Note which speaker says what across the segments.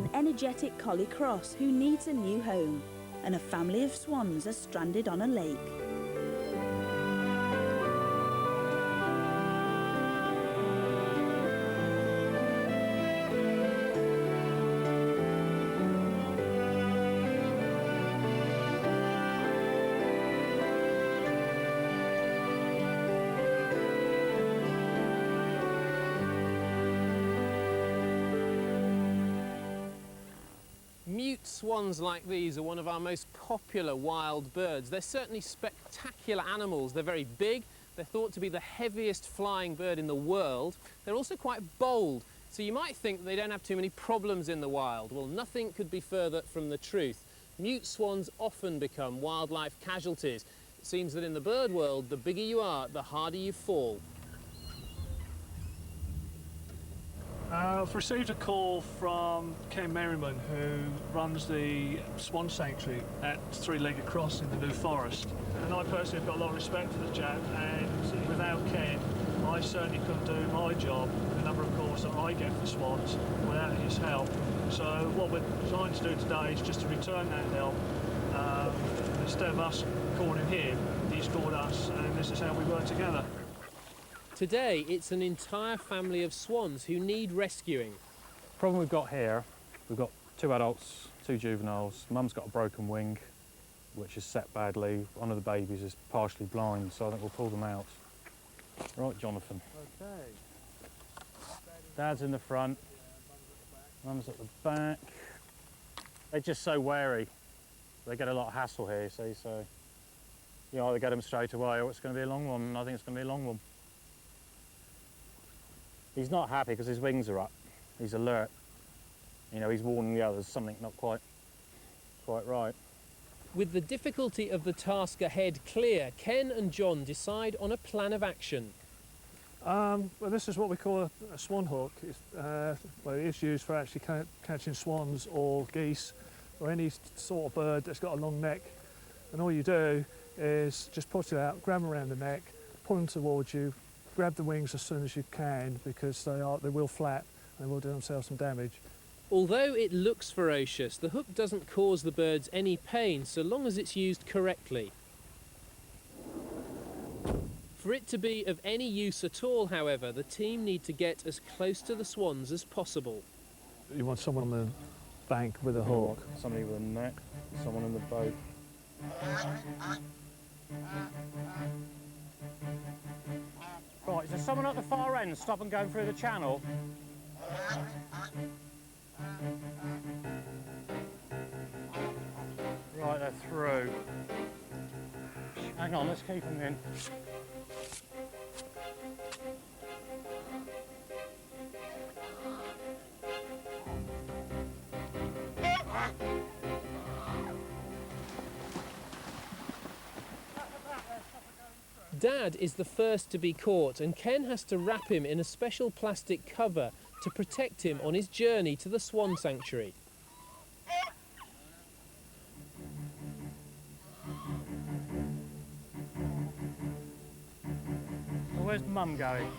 Speaker 1: an energetic Collie Cross who needs a new home, and a family of swans are stranded on a lake.
Speaker 2: Mute swans like these are one of our most popular wild birds. They're certainly spectacular animals. They're very big. They're thought to be the heaviest flying bird in the world. They're also quite bold, so you might think they don't have too many problems in the wild. Well, nothing could be further from the truth. Mute swans often become wildlife casualties. It seems that in the bird world, the bigger you are, the harder you fall.
Speaker 3: I've received a call from Ken Merriman, who runs the Swan Sanctuary at Three-Legged Cross in the New Forest. And I personally have got a lot of respect for the chap, and without Ken, I certainly couldn't do my job, the number of calls that I get for swans, without his help. So what we're trying to do today is just to return that help. Instead of us calling him, he's called us, and this is how we work together.
Speaker 2: Today, it's an entire family of swans who need rescuing.
Speaker 4: The problem we've got here, we've got 2 adults, 2 juveniles. Mum's got a broken wing, which is set badly. One of the babies is partially blind, so I think we'll pull them out. Right, Jonathan.
Speaker 3: Okay.
Speaker 4: Dad's in the front, Mum's at the back. They're just so wary. They get a lot of hassle here, you see, so you either get them straight away or it's going to be a long one, and I think it's going to be a long one. He's not happy because his wings are up. He's alert. You know, he's warning the others something not quite right.
Speaker 2: With the difficulty of the task ahead clear, Ken and John decide on a plan of action.
Speaker 3: Well, this is what we call a swan hook. Well, it is used for actually catching swans or geese or any sort of bird that's got a long neck. And all you do is just put it out, grab them around the neck, pull them towards you, grab the wings as soon as you can, because they will flap and they will do themselves some damage.
Speaker 2: Although it looks ferocious, the hook doesn't cause the birds any pain so long as it's used correctly. For it to be of any use at all, however, the team need to get as close to the swans as possible.
Speaker 3: You want someone on the bank with a hook.
Speaker 4: Somebody with a net, someone in the boat. Right, is there someone at the far end stop and going through the channel? Right, they're through. Hang on, let's keep them in.
Speaker 2: Dad is the first to be caught, and Ken has to wrap him in a special plastic cover to protect him on his journey to the Swan Sanctuary.
Speaker 4: Well, where's Mum going?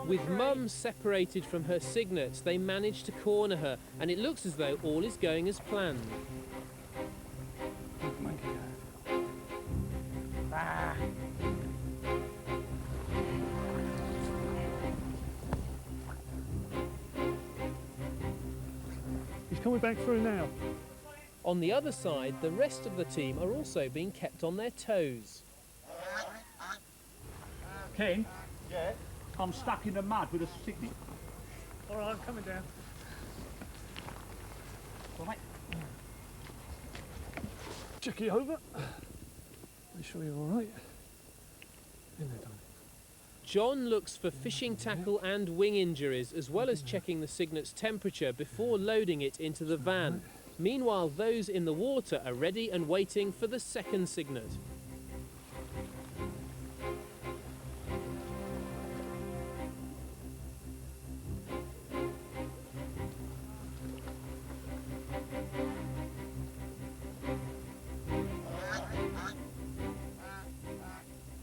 Speaker 2: With Mum separated from her cygnets, they manage to corner her, and it looks as though all is going as planned.
Speaker 4: Ah.
Speaker 3: He's coming back through now.
Speaker 2: On the other side, the rest of the team are also being kept on their toes.
Speaker 5: Ken? Yeah? I'm stuck in the mud with a sticky.
Speaker 3: All right, I'm coming down.
Speaker 5: Right.
Speaker 3: Check you over. Make sure you're all right. In there, darling.
Speaker 2: John looks for fishing tackle and wing injuries, as well as checking the cygnet's temperature before loading it into the van. Meanwhile, those in the water are ready and waiting for the second cygnet.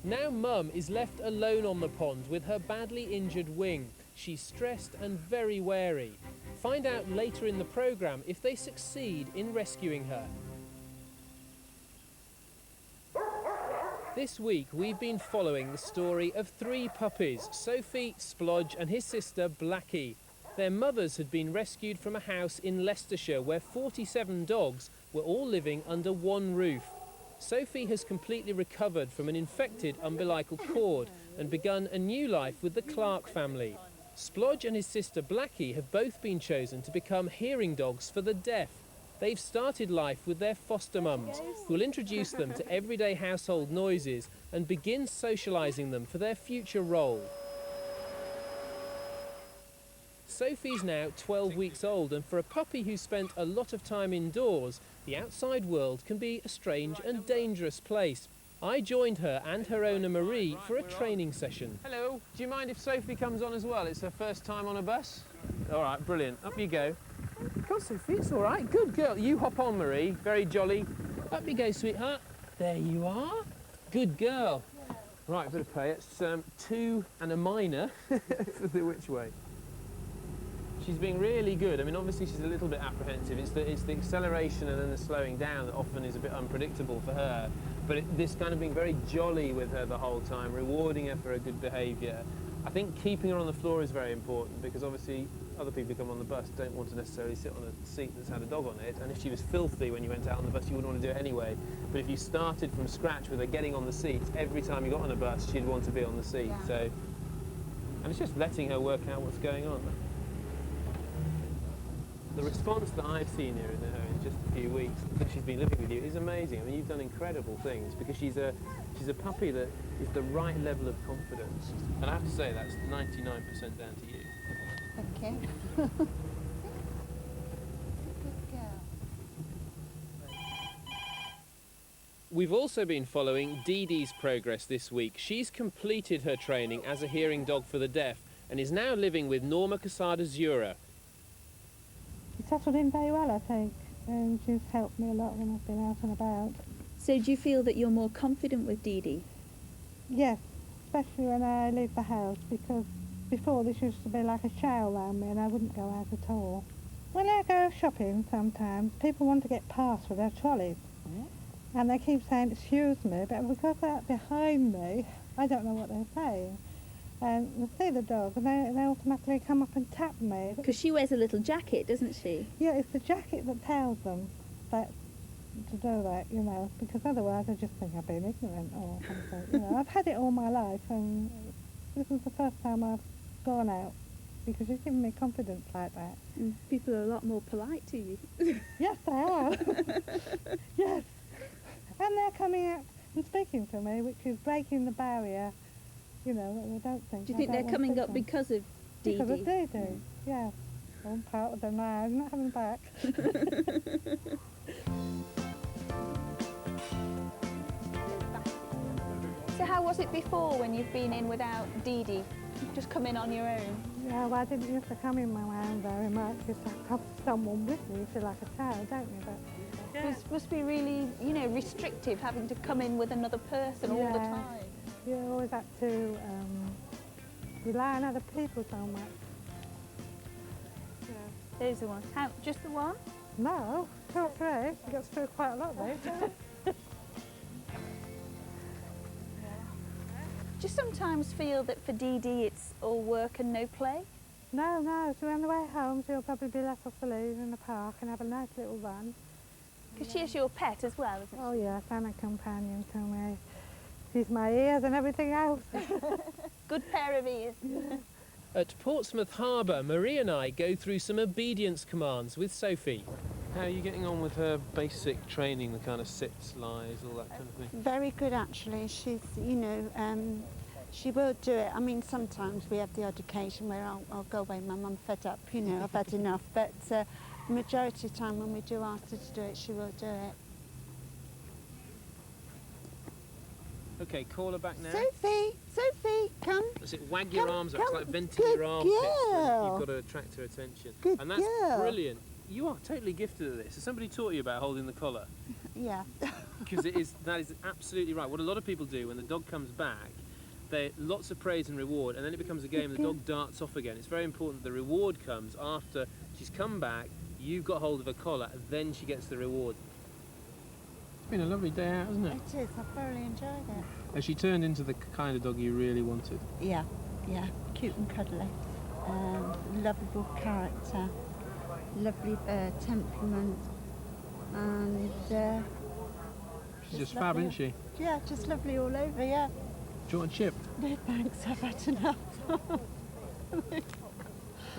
Speaker 2: Now Mum is left alone on the pond with her badly injured wing. She's stressed and very wary. Find out later in the programme if they succeed in rescuing her. This week we've been following the story of 3 puppies, Sophie, Splodge and his sister Blackie. Their mothers had been rescued from a house in Leicestershire where 47 dogs were all living under one roof. Sophie has completely recovered from an infected umbilical cord and begun a new life with the Clark family. Splodge and his sister Blackie have both been chosen to become hearing dogs for the deaf. They've started life with their foster mums, who will introduce them to everyday household noises and begin socialising them for their future role. Sophie's now 12 weeks old, and for a puppy who spent a lot of time indoors, the outside world can be a strange and dangerous place. I joined her and her owner Marie for a training session. Hello, do you mind if Sophie comes on as well? It's her first time on a bus. All right, brilliant. Up you go. Come on, Sophie, it's all right. Good girl. You hop on, Marie. Very jolly. Up you go, sweetheart. There you are. Good girl. Right, bit of pay. It's 2 and a minor for the which way. She's being really good. I mean, obviously she's a little bit apprehensive. It's the acceleration and then the slowing down that often is a bit unpredictable for her. But this kind of being very jolly with her the whole time, rewarding her for her good behaviour. I think keeping her on the floor is very important because obviously other people who come on the bus don't want to necessarily sit on a seat that's had a dog on it, and if she was filthy when you went out on the bus you wouldn't want to do it anyway. But if you started from scratch with her getting on the seat, every time you got on a bus she'd want to be on the seat.
Speaker 6: Yeah.
Speaker 2: So, and it's just letting her work out what's going on. The response that I've seen here in her in just a few weeks since she's been living with you is amazing. I mean, you've done incredible things because she's a puppy that is the right level of confidence. And I have to say that's 99% down to you.
Speaker 6: Thank you. Good girl.
Speaker 2: We've also been following Dee Dee's progress this week. She's completed her training as a hearing dog for the deaf and is now living with Norma Casada-Zura.
Speaker 7: She settled in very well, I think, and she's helped me a lot when I've been out and about.
Speaker 1: So do you feel that you're more confident with Dee Dee?
Speaker 7: Yes, especially when I leave the house, because before this used to be like a shadow around me and I wouldn't go out at all. When I go shopping sometimes, people want to get past with their trolleys. And they keep saying, excuse me, but because they're behind me, I don't know what they're saying. And they see the dog and they automatically come up and tap me.
Speaker 1: Because she wears a little jacket, doesn't she?
Speaker 7: Yeah, it's the jacket that tells them that to do that, you know, because otherwise I just think I've been ignorant or something. You know, I've had it all my life, and this is the first time I've gone out because you've given me confidence like that.
Speaker 1: And people are a lot more polite to you.
Speaker 7: Yes, they are. Yes. And they're coming out and speaking to me, which is breaking the barrier, you know, that they don't think.
Speaker 1: Do you think they're coming up because of Dee Dee?
Speaker 7: Because of Dee Dee, yeah. I'm part of them now, I'm not having back.
Speaker 6: So how was it before when you've been in without Dee Dee? Just come in on your own?
Speaker 7: Yeah, well, I didn't used to come in my own very much. You used to have someone with me, you feel like a child, don't you? But, yeah.
Speaker 6: It must be really, you know, restrictive having to come in with another person all the
Speaker 7: Yeah.
Speaker 6: time.
Speaker 7: You always have to rely on other people so much. Yeah.
Speaker 6: There's the one. How, just the one?
Speaker 7: No, 2 or 3. You got through quite a lot there.
Speaker 6: Do you sometimes feel that for Dee Dee it's all work and no play?
Speaker 7: No, so on the way home she'll probably be let off the lead in the park and have a nice little run.
Speaker 6: Because she is your pet as well, isn't
Speaker 7: Oh yes, and a companion to me. She's my ears and everything else.
Speaker 6: she? Good pair of ears.
Speaker 2: At Portsmouth Harbour, Marie and I go through some obedience commands with Sophie. How are you getting on with her basic training, the kind of sits, lies, all that kind of thing?
Speaker 8: Very good, actually. She's, you know, she will do it. I mean, sometimes we have the odd occasion where I'll go away, Mum, I'm fed up, you know, I've had enough. But the majority of the time when we do ask her to do it, she will do it.
Speaker 2: OK, call her back now.
Speaker 8: Sophie, come.
Speaker 2: That's it, wag your
Speaker 8: Come,
Speaker 2: arms up. It's
Speaker 8: come.
Speaker 2: like venting
Speaker 8: Good
Speaker 2: your armpits when
Speaker 8: girl.
Speaker 2: you've got to attract her attention.
Speaker 8: Good
Speaker 2: and that's
Speaker 8: girl.
Speaker 2: brilliant. You are totally gifted at this. Has somebody taught you about holding the collar?
Speaker 8: Yeah.
Speaker 2: Because that is absolutely right. What a lot of people do when the dog comes back, lots of praise and reward, and then it becomes a game and the dog darts off again. It's very important that the reward comes after she's come back, you've got hold of her collar, and then she gets the reward. It's been a lovely day out, hasn't it?
Speaker 8: It is. I thoroughly enjoyed it.
Speaker 2: Has she turned into the kind of dog you really wanted?
Speaker 8: Yeah, yeah. Cute and cuddly. Lovable character. Lovely temperament. And
Speaker 2: She's just fab, isn't she?
Speaker 8: Yeah, just lovely all over, yeah.
Speaker 2: Do you want a chip?
Speaker 8: No thanks, I've had enough.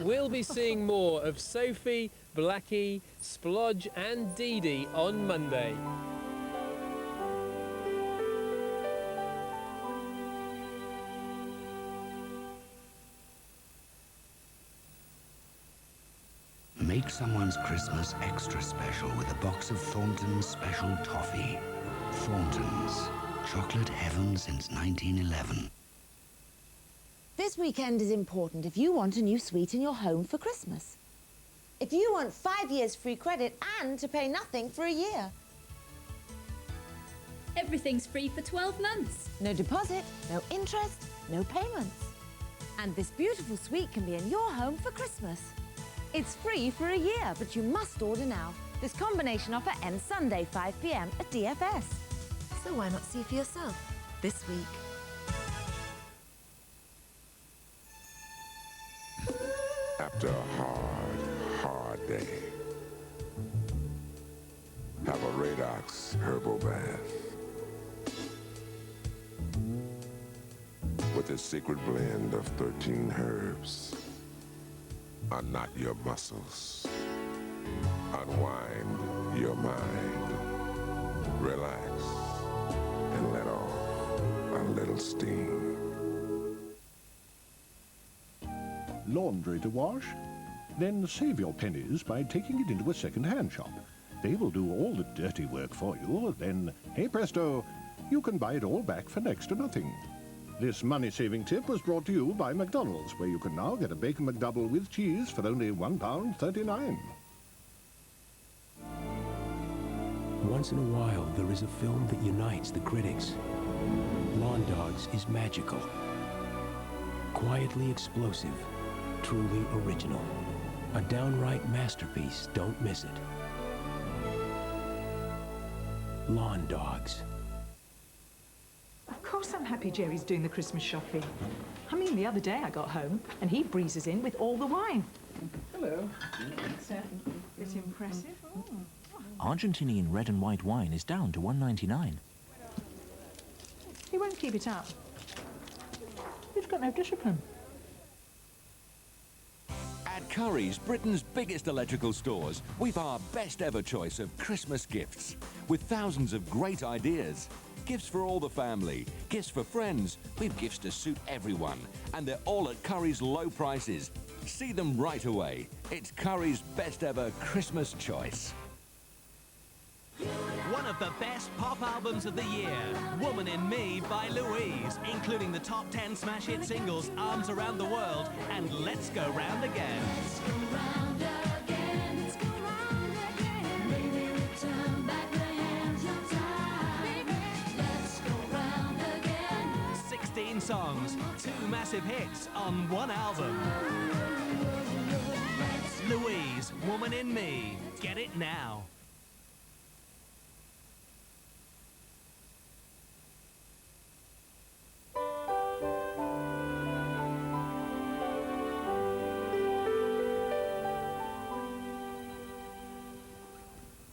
Speaker 2: We'll be seeing more of Sophie, Blackie, Splodge and Dee Dee on Monday.
Speaker 9: Make someone's Christmas extra special with a box of Thornton's Special Toffee. Thornton's. Chocolate heaven since 1911.
Speaker 10: This weekend is important if you want a new suite in your home for Christmas. If you want 5 years free credit and to pay nothing for a year.
Speaker 11: Everything's free for 12 months.
Speaker 10: No deposit, no interest, no payments. And this beautiful suite can be in your home for Christmas. It's free for a year, but you must order now. This combination offer ends Sunday, 5 p.m. at DFS. So why not see for yourself this week?
Speaker 12: After a hard day, have a Radox herbal bath with a secret blend of 13 herbs. Unknot your muscles, unwind your mind, relax, and let off a little steam.
Speaker 13: Laundry to wash? Then save your pennies by taking it into a second-hand shop. They will do all the dirty work for you, then, hey presto, you can buy it all back for next to nothing. This money-saving tip was brought to you by McDonald's, where you can now get a Bacon McDouble with cheese for only £1.39.
Speaker 14: Once in a while, there is a film that unites the critics. Lawn Dogs is magical, quietly explosive, truly original. A downright masterpiece, don't miss it. Lawn Dogs.
Speaker 15: Of course I'm happy Jerry's doing the Christmas shopping. I mean, the other day I got home and he breezes in with all the wine. Hello. It's impressive.
Speaker 16: Argentinian red and white wine is down to $1.99.
Speaker 15: He won't keep it up. He's got no discipline.
Speaker 17: At Currys, Britain's biggest electrical stores, we've our best ever choice of Christmas gifts with thousands of great ideas. Gifts for all the family, gifts for friends. We've gifts to suit everyone, and they're all at Currys' low prices. See them right away. It's Currys' best ever Christmas choice.
Speaker 18: One of the best pop albums of the year, Woman in Me by Louise, including the top 10 smash hit singles Arms Around the World and Let's Go Round Again. Let's go round again, let's go round again. Baby, return back the hands of time. Baby, let's go round again. 16 songs, 2 massive hits on one album. Louise, Woman in Me. Get it now.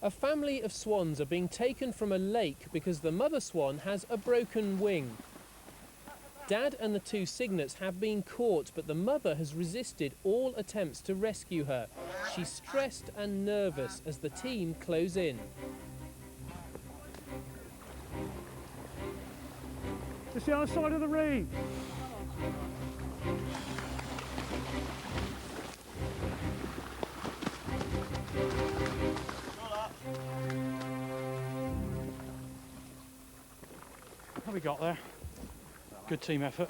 Speaker 2: A family of swans are being taken from a lake because the mother swan has a broken wing. Dad and the 2 cygnets have been caught, but the mother has resisted all attempts to rescue her. She's stressed and nervous as the team close in.
Speaker 5: It's the other side of the reef.
Speaker 4: What have we got there? Good team effort.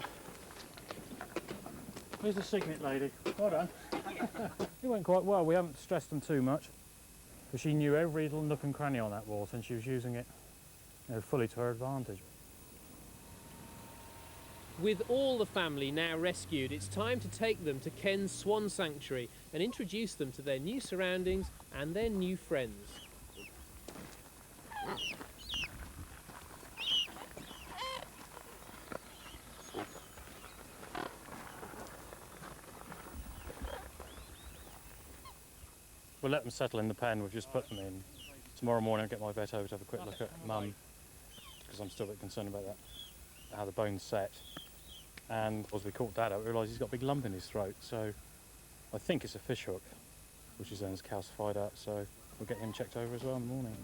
Speaker 4: Here's the cygnet lady. Well done. It went quite well. We haven't stressed them too much because she knew every little nook and cranny on that wall, and she was using it, fully to her advantage.
Speaker 2: With all the family now rescued, it's time to take them to Ken's Swan Sanctuary and introduce them to their new surroundings and their new friends.
Speaker 4: We'll let them settle in the pen, we've just put them in. Tomorrow morning I'll get my vet over to have a quick look at Mum, because I'm still a bit concerned about that, how the bone's set. And as we caught Dad out, we realised he's got a big lump in his throat, so I think it's a fish hook, which is then calcified up, so we'll get him checked over as well in the morning.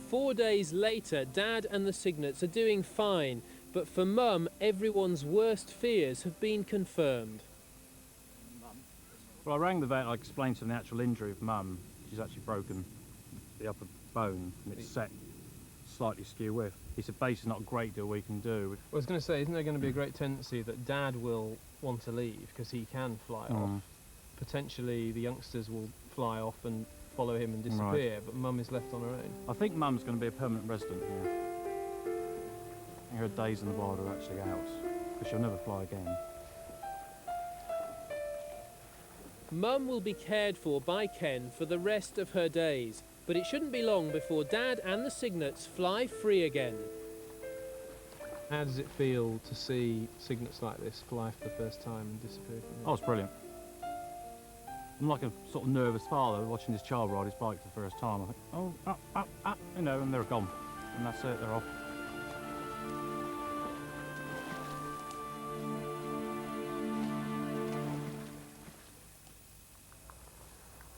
Speaker 2: 4 days later, Dad and the cygnets are doing fine, but for Mum, everyone's worst fears have been confirmed.
Speaker 4: Well, I rang the vet, I explained to him the actual injury of Mum. She's actually broken the upper bone and it's set slightly skew with. He said basically not a great deal we can do.
Speaker 2: I was going to say, isn't there going to be a great tendency that Dad will want to leave because he can fly off? Potentially the youngsters will fly off and follow him and disappear, but Mum is left on her own.
Speaker 4: I think Mum's going to be a permanent resident here. I think her days in the wild are actually out, because she'll never fly again.
Speaker 2: Mum will be cared for by Ken for the rest of her days, but it shouldn't be long before Dad and the cygnets fly free again. How does it feel to see cygnets like this fly for the first time and disappear from here?
Speaker 4: Oh, it's brilliant. I'm like a sort of nervous father watching his child ride his bike for the first time. I think, oh, up, you know, and they're gone. And that's it, they're off.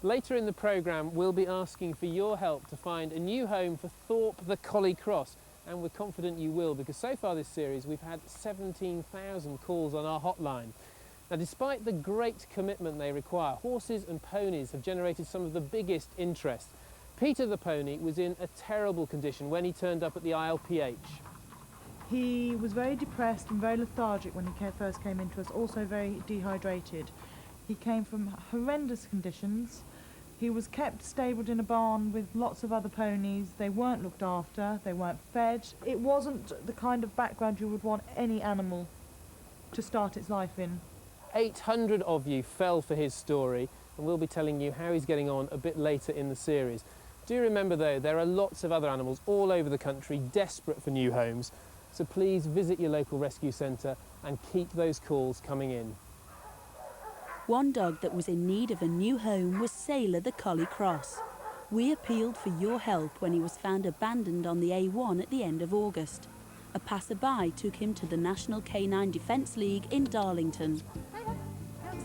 Speaker 2: Later in the programme, we'll be asking for your help to find a new home for Thorpe the Collie Cross. And we're confident you will, because so far this series we've had 17,000 calls on our hotline. Now, despite the great commitment they require, horses and ponies have generated some of the biggest interest. Peter the pony was in a terrible condition when he turned up at the ILPH.
Speaker 19: He was very depressed and very lethargic when he first came into us, also very dehydrated. He came from horrendous conditions. He was kept stabled in a barn with lots of other ponies. They weren't looked after, they weren't fed. It wasn't the kind of background you would want any animal to start its life in.
Speaker 2: 800 of you fell for his story, and we'll be telling you how he's getting on a bit later in the series. Do remember though, there are lots of other animals all over the country desperate for new homes, so please visit your local rescue centre and keep those calls coming in.
Speaker 1: One dog that was in need of a new home was Sailor the Collie Cross. We appealed for your help when he was found abandoned on the A1 at the end of August. A passerby took him to the National Canine Defence League in Darlington.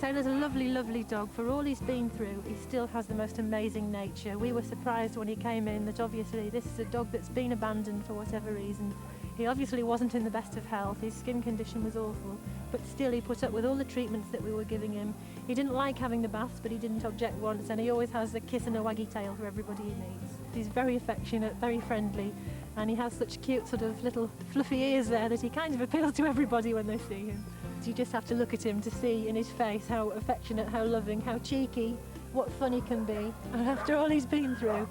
Speaker 20: Sailor's a lovely, lovely dog. For all he's been through, he still has the most amazing nature. We were surprised when he came in that obviously this is a dog that's been abandoned for whatever reason. He obviously wasn't in the best of health. His skin condition was awful, but still he put up with all the treatments that we were giving him. He didn't like having the baths, but he didn't object once, and he always has a kiss and a waggy tail for everybody he meets. He's very affectionate, very friendly, and he has such cute sort of little fluffy ears there that he kind of appeals to everybody when they see him. You just have to look at him to see in his face how affectionate, how loving, how cheeky, what fun he can be, and after all he's been through.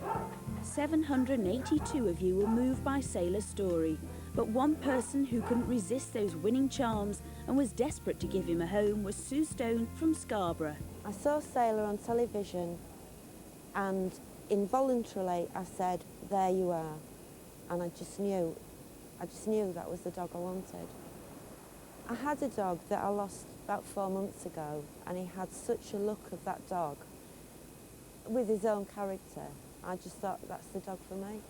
Speaker 1: 782 of you were moved by Sailor's story, but one person who couldn't resist those winning charms and was desperate to give him a home was Sue Stone from Scarborough.
Speaker 21: I saw Sailor on television and involuntarily I said, there you are. And I just knew that was the dog I wanted. I had a dog that I lost about 4 months ago, and he had such a look of that dog with his own character. I just thought, that's the dog for me.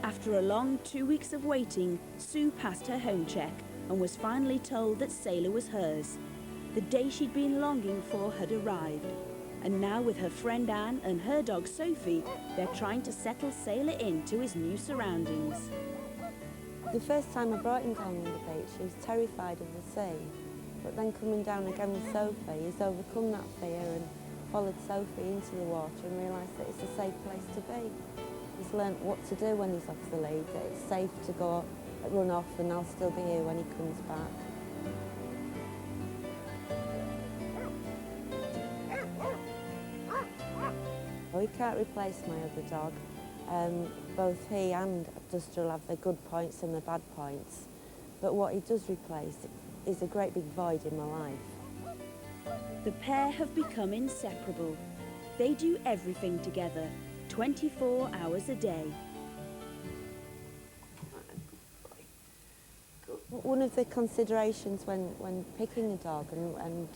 Speaker 1: After a long 2 weeks of waiting, Sue passed her home check and was finally told that Sailor was hers. The day she'd been longing for had arrived. And now with her friend Anne and her dog Sophie, they're trying to settle Sailor into his new surroundings.
Speaker 21: The first time I brought him down on the beach, he was terrified of the sea. But then coming down again with Sophie, he's overcome that fear and followed Sophie into the water and realised that it's a safe place to be. He's learnt what to do when he's off the lead, that it's safe to go run off and I'll still be here when he comes back. he can't replace my other dog. Both he and Duster will have their good points and their bad points. But what he does replace is a great big void in my life.
Speaker 1: The pair have become inseparable. They do everything together, 24 hours a day.
Speaker 21: One of the considerations when picking a dog and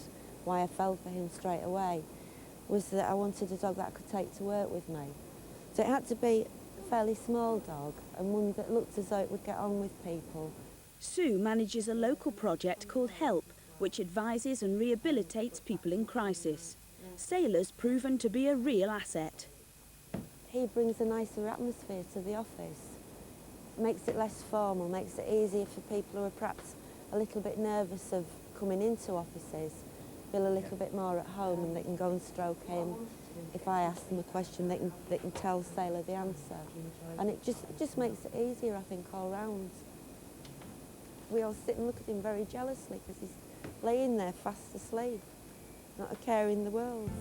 Speaker 21: why I fell for him straight away was that I wanted a dog that I could take to work with me. So it had to be a fairly small dog and one that looked as though it would get on with people.
Speaker 1: Sue manages a local project called Help, which advises and rehabilitates people in crisis. Sailor's proven to be a real asset.
Speaker 21: He brings a nicer atmosphere to the office. Makes it less formal, makes it easier for people who are perhaps a little bit nervous of coming into offices, feel a little bit more at home and they can go and stroke him. If I ask them a question, they can tell Sailor the answer. And it just makes it easier, I think, all round. We all sit and look at him very jealously because he's laying there fast asleep, not a care in the world.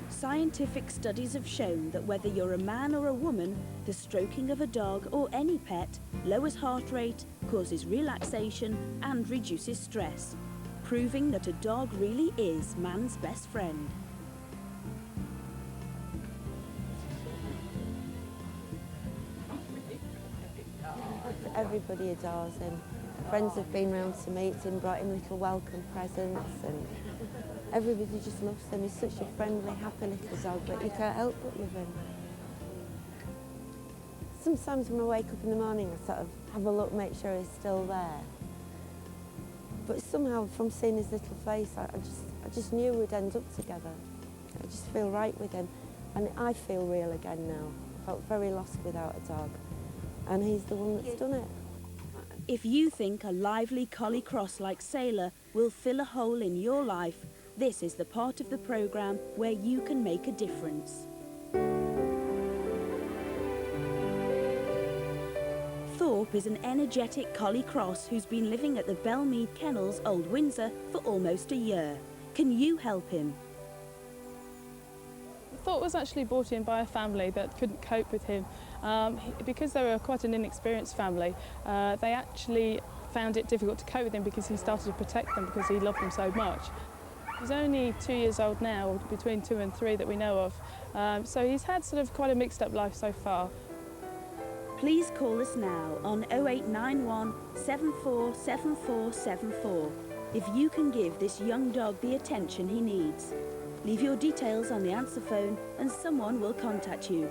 Speaker 1: Scientific studies have shown that whether you're a man or a woman, the stroking of a dog or any pet lowers heart rate, causes relaxation and reduces stress, proving that a dog really is man's best friend.
Speaker 21: Everybody adores him. Friends have been round to meet him, brought him little welcome presents, and everybody just loves him. He's such a friendly, happy little dog that you can't help but love him. Sometimes when I wake up in the morning, I sort of have a look, make sure he's still there. But somehow, from seeing his little face, I just knew we'd end up together. I just feel right with him, and I feel real again now. I felt very lost without a dog, and he's the one that's done it.
Speaker 1: If you think a lively Collie Cross like Sailor will fill a hole in your life, this is the part of the programme where you can make a difference. Thorpe is an energetic Collie Cross who's been living at the Belmead Kennels, Old Windsor, for almost a year. Can you help him?
Speaker 3: Thorpe was actually brought in by a family that couldn't cope with him. Because they were quite an inexperienced family, they actually found it difficult to cope with him because he started to protect them because he loved them so much. He's only 2 years old now, between 2 and 3 that we know of, so he's had sort of quite a mixed up life so far.
Speaker 1: Please call us now on 0891 747474 if you can give this young dog the attention he needs. Leave your details on the answer phone and someone will contact you.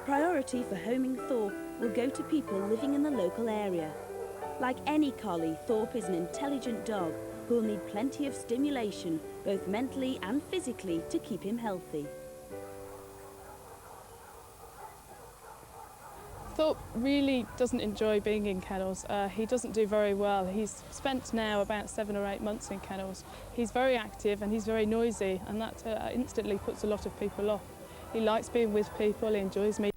Speaker 1: Priority for homing Thorpe will go to people living in the local area. Like any collie, Thorpe is an intelligent dog who will need plenty of stimulation, both mentally and physically, to keep him healthy.
Speaker 3: Thorpe really doesn't enjoy being in kennels. He doesn't do very well. He's spent now about 7 or 8 months in kennels. He's very active and he's very noisy, and that instantly puts a lot of people off. He likes being with people, he enjoys meeting